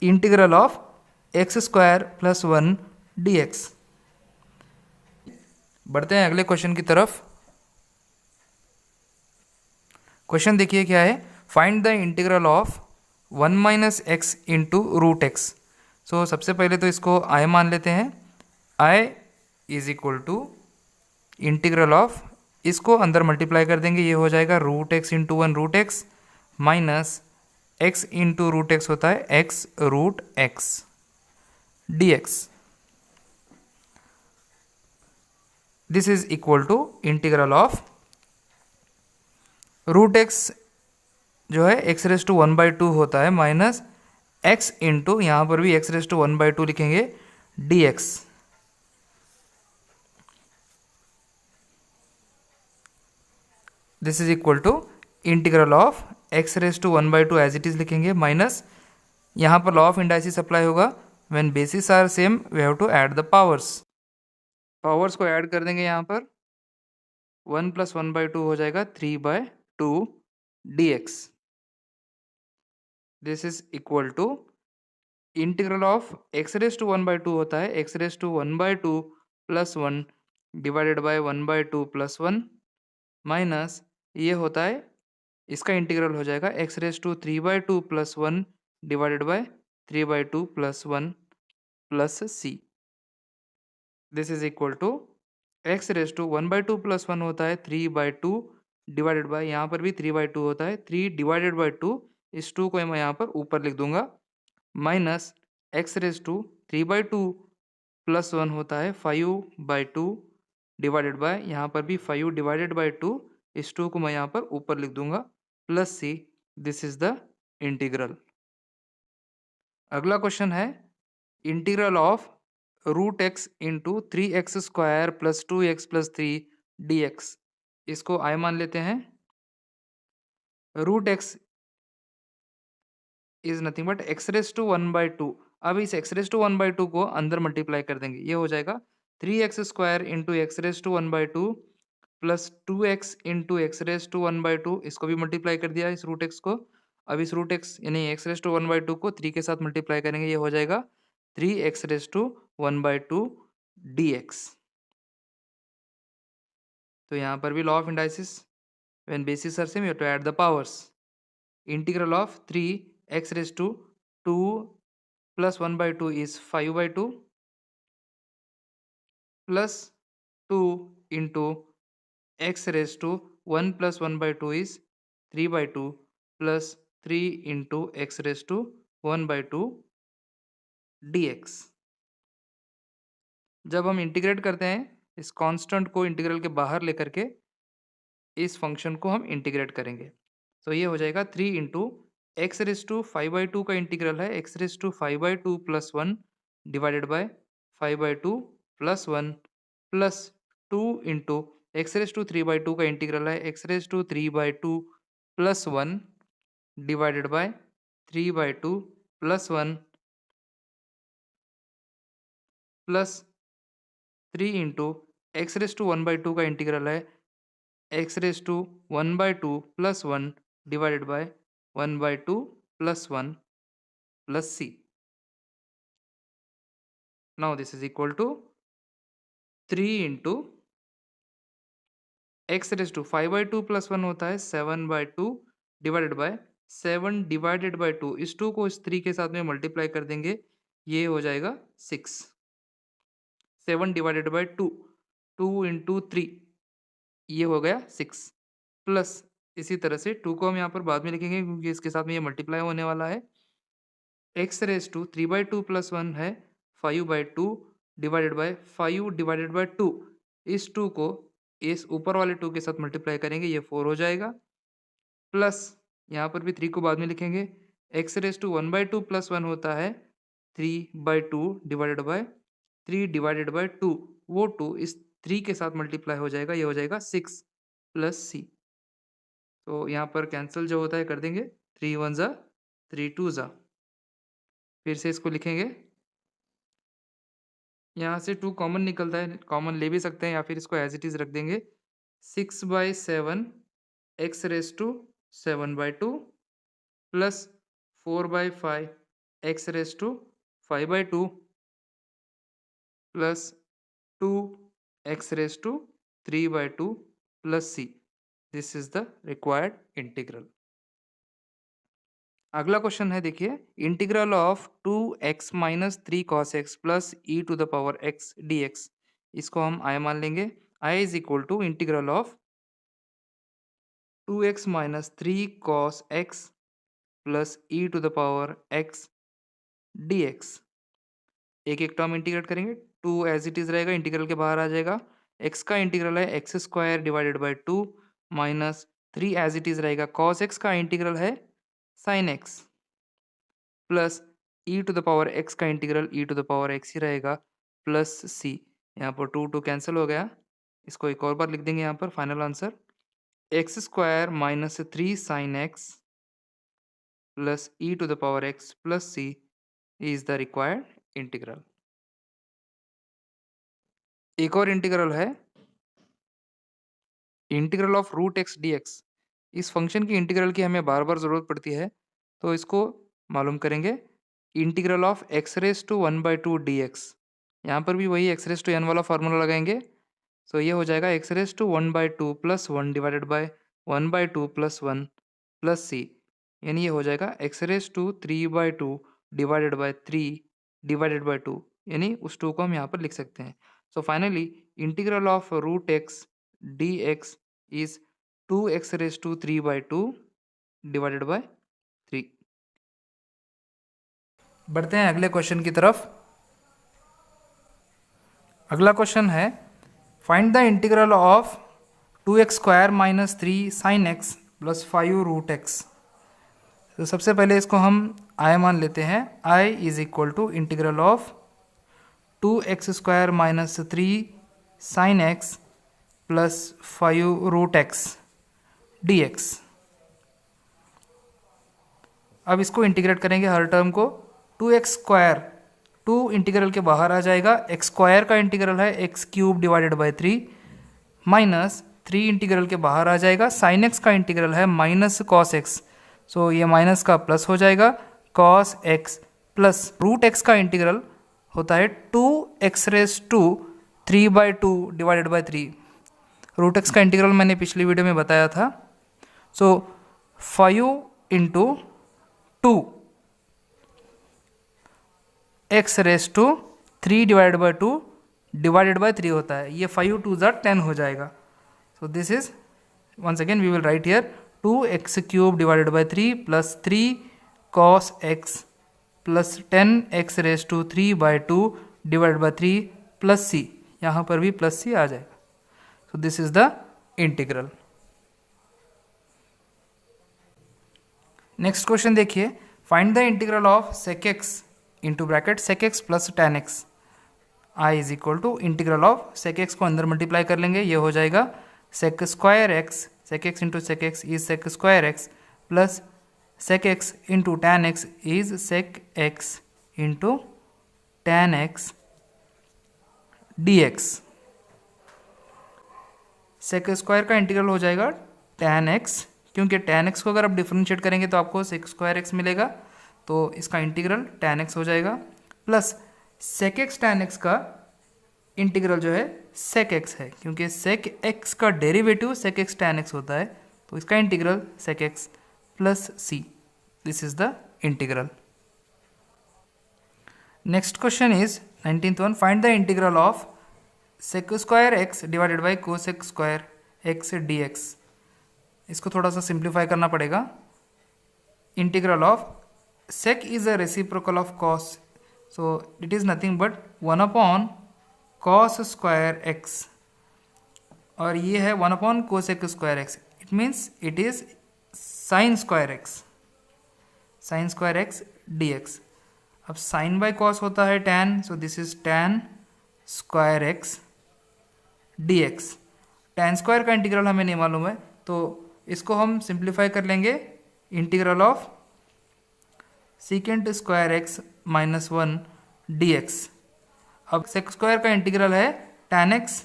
integral of x square plus one d x. बढ़ते हैं अगले क्वेश्चन की तरफ। क्वेश्चन देखिए क्या है, find the integral of one minus x into root x. So सबसे पहले तो इसको आई मान लेते हैं, I is equal to integral of, इसको अंदर मल्टीप्लाई कर देंगे, ये हो जाएगा root x into one root x minus x into root x होता है x root x d x. This is equal to integral of root x जो है x raise to one by two होता है माइनस एक्स इंटू, यहाँ पर भी x raise to one by two लिखेंगे d x. This is equal to integral of x raise to one by two as it is लिखेंगे minus, यहाँ पर law of indices apply होगा, when basis are same we have to add the powers. Powers को add कर देंगे, यहाँ पर one plus one by two हो जाएगा three by two d x. This is equal to integral of x raise to one by two होता है x raise to one by two plus one divided by one by two plus one minus ये होता है, इसका integral हो जाएगा x raise to three by two plus one divided by three by two plus one plus c. This is equal to x raise to one by two plus one होता है three by two divided by, यहाँ पर भी three by two होता है three divided by two, इस two को मैं यहाँ पर ऊपर लिख दूंगा minus x raise to three by two plus one होता है five by two divided by, यहाँ पर भी फाइव डिवाइडेड बाई टू, इस टू को मैं यहाँ पर ऊपर लिख दूंगा plus c. This is the integral. अगला क्वेश्चन है integral of root x into three x square plus two x plus three d x. इसको आई मान लेते हैं, root x is nothing but x raise to one by two. अब इस x raise to one by two को अंदर multiply कर देंगे, ये हो जाएगा three x square into x raise to one by two plus two x into x raise to one by two, इसको भी मल्टीप्लाई कर दिया इस रूट एक्स को। अब इस रूट एक्स यानी x raise to one by two को थ्री के साथ मल्टीप्लाई करेंगे, ये हो जाएगा three x raise to one by two d x. तो यहाँ पर भी law of indices, when basis are same you have to add the powers. Integral of three x raise to two plus one by two is five by two plus two into x raise to one plus one by two is three by two plus three into x raise to one by two d x. जब हम integrate करते हैं इस constant को integral के बाहर लेकर के इस फंक्शन को हम इंटीग्रेट करेंगे, तो ये हो जाएगा three into x raise to five by two का इंटीग्रल है x raise to five by two plus one divided by five by two plus one plus two into x raise to three by two का integral है x raise to three by two plus one divided by three by two plus one plus three into x raise to one by two का integral है x raise to one by two plus one divided by one by two plus one plus c. Now this is equal to three into x raise to five by two plus one होता है seven by two divided by seven divided by two, इस two को इस three के साथ में multiply कर देंगे, ये हो जाएगा six. Seven divided by to, two into three, ये हो गया सिक्स प्लस इसी तरह से टू को हम यहाँ पर बाद में लिखेंगे क्योंकि इसके साथ में ये मल्टीप्लाई होने वाला है। X raise to three by two plus one है five by two divided by five divided by two, इस टू को इस ऊपर वाले टू के साथ मल्टीप्लाई करेंगे, ये फोर हो जाएगा प्लस यहाँ पर भी थ्री को बाद में लिखेंगे x raise to one by two plus one होता है three by two divided by three divided by two, वो टू इस थ्री के साथ मल्टीप्लाई हो जाएगा, ये हो जाएगा सिक्स प्लस सी। तो यहाँ पर कैंसिल जो होता है कर देंगे, थ्री वन ज़ा थ्री टू ज़ा, फिर से इसको लिखेंगे, यहाँ से टू कॉमन निकलता है, कॉमन ले भी सकते हैं या फिर इसको एज इट इज़ रख देंगे, 6/7 x⁻⁷ plus 4/5 x⁵ plus 2 x⁻³ plus c। This is the required integral. अगला क्वेश्चन है, देखिए, integral of 2x-3 cos x plus e⁻x dx। इसको हम i मान लेंगे। i is equal to integral of 2x-3 cos x plus e⁻x dx। एक एक term integrate करेंगे, 2 एज इट इज रहेगा, इंटीग्रल के बाहर आ जाएगा। x का इंटीग्रल है x² minus 3 as it is रहेगा। cos x का इंटीग्रल है sin x प्लस e⁻x का इंटीग्रल e⁻x ही रहेगा प्लस c। यहाँ पर 2 कैंसिल हो गया। इसको एक और बार लिख देंगे यहाँ पर final answer, x² minus 3 sin x plus e⁻x plus c is the required integral. एक और इंटीग्रल है, integral of root x dx। इस फंक्शन की इंटीग्रल की हमें बार बार ज़रूरत पड़ती है, तो इसको मालूम करेंगे। इंटीग्रल ऑफ x⁻² dx, यहाँ पर भी वही x⁻n वाला फार्मूला लगाएंगे। सो ये हो जाएगा x⁻² plus 1 divided by 1/2 plus 1 plus c, यानी ये हो जाएगा x⁻³ divided bye 3 divided by 2, यानी उस 2 को हम यहाँ पर लिख सकते हैं। So finally integral of root x dx is 2x⁻³ divided bye 3। बढ़ते हैं अगले क्वेश्चन की तरफ। अगला क्वेश्चन है, find the integral of 2x² minus 3 sin x plus 5 root x. तो सबसे पहले इसको हम i मान लेते हैं। i is equal to integral of 2x² minus 3 sin x plus 5 root x dx। अब इसको इंटीग्रेट करेंगे हर टर्म को। 2x², 2 इंटीग्रल के बाहर आ जाएगा। x² का इंटीग्रल है x³ divided by 3 minus 3 integral के बाहर आ जाएगा। sin x का इंटीग्रल है माइनस cos x, सो ये माइनस का प्लस हो जाएगा cos x plus root x का इंटीग्रल होता है 2x⁻³ divided bye 3। Root x का इंटीग्रल मैंने पिछली वीडियो में बताया था। So 5 into 2 x⁻³ divided by 2 divided by 3 होता है। ये 5 2 10 हो जाएगा। So this is, once again we will write here 2x³ divided by 3 plus 3 cos x plus 10x⁻³ by 2 divided by 3 plus c। यहाँ पर भी प्लस c आ जाएगा। So this is the integral। Next question देखिए, find the integral of sec x into bracket sec x plus tan x। i is equal to integral of sec x को अंदर multiply कर लेंगे, ये हो जाएगा sec² sec x into sec x is sec² x plus sec x into tan x is sec x into tan x dx। sec² का integral हो जाएगा tan x, क्योंकि tan x को अगर आप डिफरेंशिएट करेंगे तो आपको sec² x मिलेगा, तो इसका इंटीग्रल tan x हो जाएगा plus sec x tan x का इंटीग्रल जो है sec x है, क्योंकि sec x का derivative sec x tan x होता है, तो इसका integral sec x plus c। This is the integral. Next question is 19th one, find the integral of sec² x divided by cosec² x dx। इसको थोड़ा सा simplify करना पड़ेगा। Integral of sec is a reciprocal of cos, so it is nothing but 1 cos² x, और ये है 1 cosec² x। It means it is sin² x dx। अब sin bye cos होता है tan, so this is tan² x dx। tan² का integral हमें नहीं मालूम है, तो इसको हम सिंप्लीफाई कर लेंगे। Integral of sec² x minus 1 dx। अब sec² का इंटीग्रल है tan x,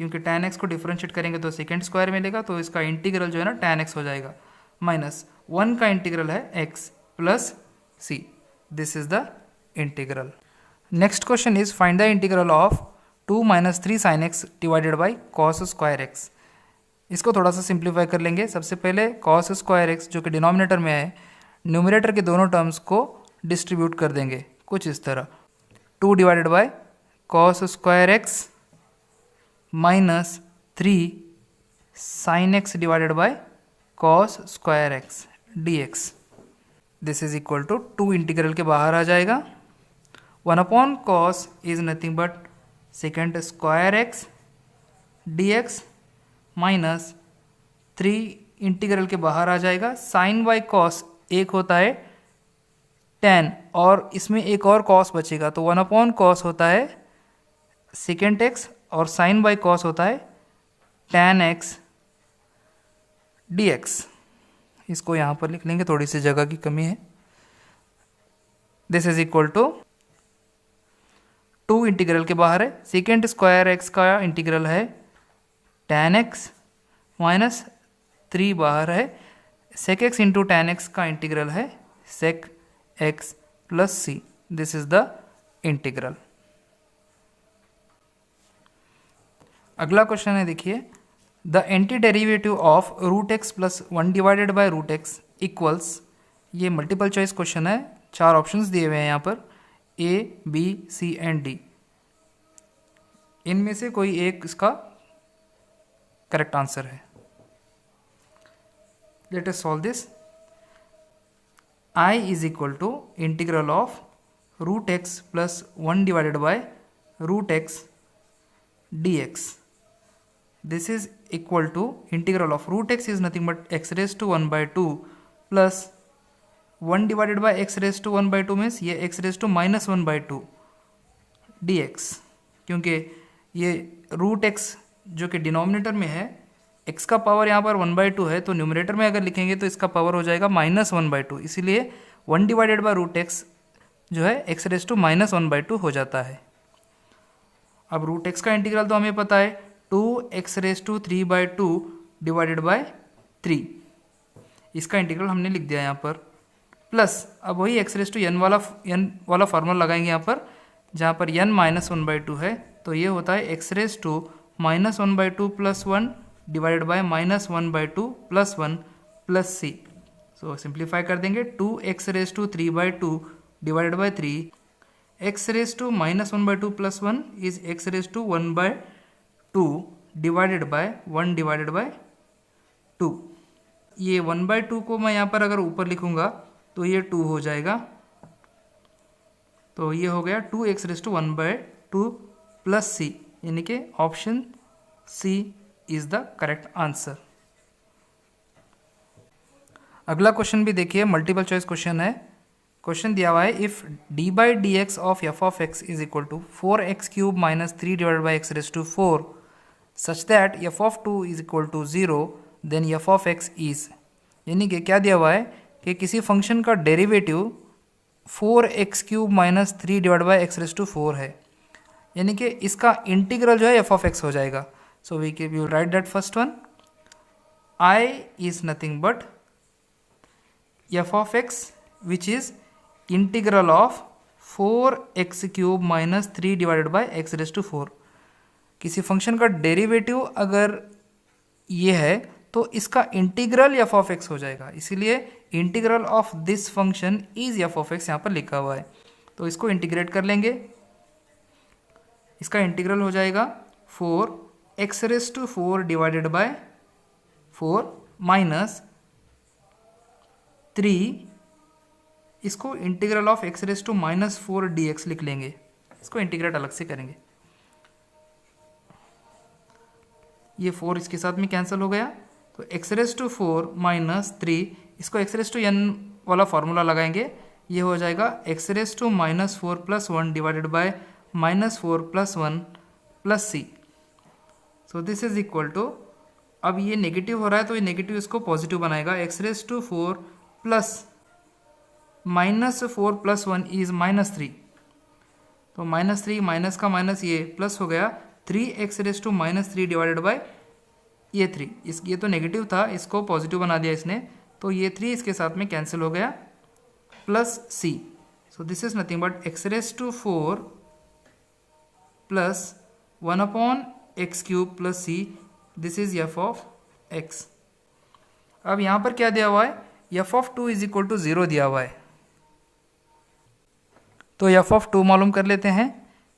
क्योंकि tan x को डिफरेंशिएट करेंगे तो सेकेंड स्क्वायर मिलेगा, तो इसका इंटीग्रल जो है ना tan x हो जाएगा, माइनस 1 का इंटीग्रल है x plus c, this is the integral. Next question is find the integral of 2 minus 3 sine x divided by cos square x. इसको थोड़ा सा सिंप्लीफाई कर लेंगे। सबसे पहले कॉस स्क्वायर एक्स जो कि डिनोमिनेटर में है, न्यूमरेटर के दोनों टर्म्स को डिस्ट्रीब्यूट कर देंगे कुछ इस तरह, 2 divided by cos square x minus 3 sine x divided by cos square x d x, this is equal to 2 integral के बाहर आ जाएगा, 1 upon cos is nothing but second square x d x minus 3 integral के बाहर आ जाएगा, sign by cos एक होता है tan और इसमें एक और कॉस बचेगा, तो 1 अपॉन कॉस होता है सेकेंड एक्स और साइन बाई कॉस होता है tan एक्स डी एक्स। इसको यहाँ पर लिख लेंगे, थोड़ी सी जगह की कमी है। This is equal to 2 integral के बाहर है, सेकेंड स्क्वायर एक्स का इंटीग्रल है tan x माइनस 3 बाहर है, sec x into tan x का इंटीग्रल है sec x plus c, this is the integral. अगला क्वेश्चन है, देखिए the anti derivative of root x plus 1 divided by root x equals, ये multiple choice question है, 4 options दिए हुए हैं यहाँ पर A, B, C and D, इनमें से कोई एक इसका करेक्ट आंसर है। Let us solve this. I is equal to integral of root x plus 1 divided by root x d x, this is equal to integral of root x is nothing but x raise to 1 by 2 plus 1 divided by x raise to 1 by 2 means ये x raise to minus 1 by 2 D x, क्योंकि ये root x जो कि denominator में है, x का power यहाँ पर 1 बाई 2 है, तो न्यूमरेटर में अगर लिखेंगे तो इसका पावर हो जाएगा माइनस 1 बाई 2, इसीलिए 1 डिवाइडेड बाय रूट एक्स जो है x raise to minus 1 by 2 हो जाता है। अब रूट एक्स का इंटीग्रल तो हमें पता है 2x raise to 3 by 2 divided by 3, इसका इंटीग्रल हमने लिख दिया यहाँ पर, प्लस अब वही x रेज टू n वाला फार्मूला लगाएंगे यहाँ पर, जहाँ पर n माइनस 1 बाई 2 है, तो ये होता है x raise to minus 1 by 2 plus 1 divided by minus 1 by 2 plus 1 plus c, so simplify कर देंगे, 2x raise to 3 by 2 divided by 3, x raise to minus 1 by 2 plus 1 is x raise to 1 by 2 divided by 1 divided by 2, ये 1 by 2 को मैं यहाँ पर अगर ऊपर लिखूंगा तो ये 2 हो जाएगा, तो ये हो गया 2x raise to 1 by 2 plus c, यानी कि option C is the correct answer. अगला क्वेश्चन भी देखिए, मल्टीपल चॉइस क्वेश्चन है। क्वेश्चन दिया हुआ है, if d by d x of f of x is equal to 4x cube minus 3 divided by x raise to 4 such that f of 2 is equal to 0 then f of x is, यानी कि क्या दिया हुआ है कि किसी function का derivative 4x cube minus 3 divide by x raise to 4 है, यानी कि इसका इंटीग्रल जो है एफ ऑफ एक्स हो जाएगा। So we will write that first one, I is nothing but f of x which is integral of 4x cube minus 3 divided by x raise to 4। किसी function का derivative अगर ये है तो इसका integral F of x हो जाएगा, इसीलिए integral of this function is F of x यहाँ पर लिखा हुआ है। तो इसको इंटीग्रेट कर लेंगे, इसका इंटीग्रल हो जाएगा 4x raise to 4 divided by 4 minus 3, इसको integral of x raise to minus 4 dx लिख लेंगे, इसको इंटीग्रेट अलग से करेंगे, ये 4 इसके साथ में कैंसिल हो गया, तो x रेज टू 4 माइनस 3, इसको x रेज टू n वाला फॉर्मूला लगाएंगे, ये हो जाएगा x raise to minus 4 plus 1 divided by minus 4 plus 1 plus c, so this is equal to, अब ये नेगेटिव हो रहा है तो ये नेगेटिव इसको पॉजिटिव बनाएगा, x raise to 4 plus minus 4 plus 1 is minus 3, तो माइनस 3 माइनस का माइनस ये प्लस हो गया, 3x⁻³ डिवाइडेड बाय ये 3, ये तो नेगेटिव था, इसको पॉजिटिव बना दिया इसने, तो ये 3 इसके साथ में कैंसिल हो गया, plus c, so this is nothing but x⁴ plus 1/x³ plus c, this is f of x। अब यहाँ पर क्या दिया हुआ है, f(2) = 0 दिया हुआ है, तो f(2) मालूम कर लेते हैं।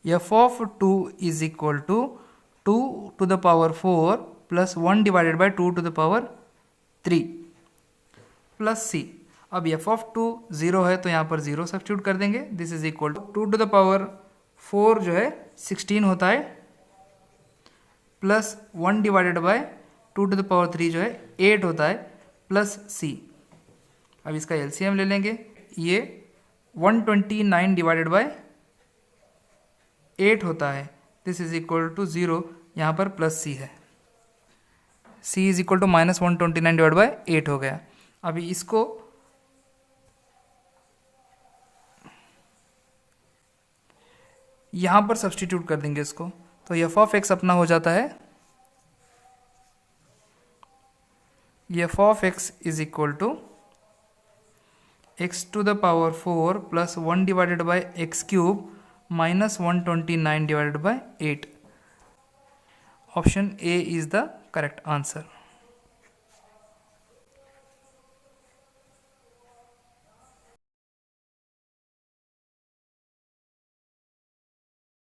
f(2) = 2⁴ plus 1 divided by 2⁻³ plus c। अब f(2) 0 है तो यहाँ पर 0 सब्स्टिट्यूट कर देंगे, दिस इज इक्वल टू 2⁴ जो है 16 होता है, प्लस 1 डिवाइडेड बाई 2⁻³ जो है 8 होता है, प्लस c। अब इसका एलसीएम ले लेंगे, ये 129 डिवाइडेड बाय 8 होता है, दिस इज इक्वल टू 0, यहाँ पर प्लस c है, c is equal to -129 divide by 8 हो गया। अभी इसको यहाँ पर सब्स्टिट्यूट कर देंगे इसको, तो f ऑफ x अपना हो जाता है, f of x is equal to x⁴ plus 1 divided by x³ minus 129 divided by 8। Option A is the correct answer.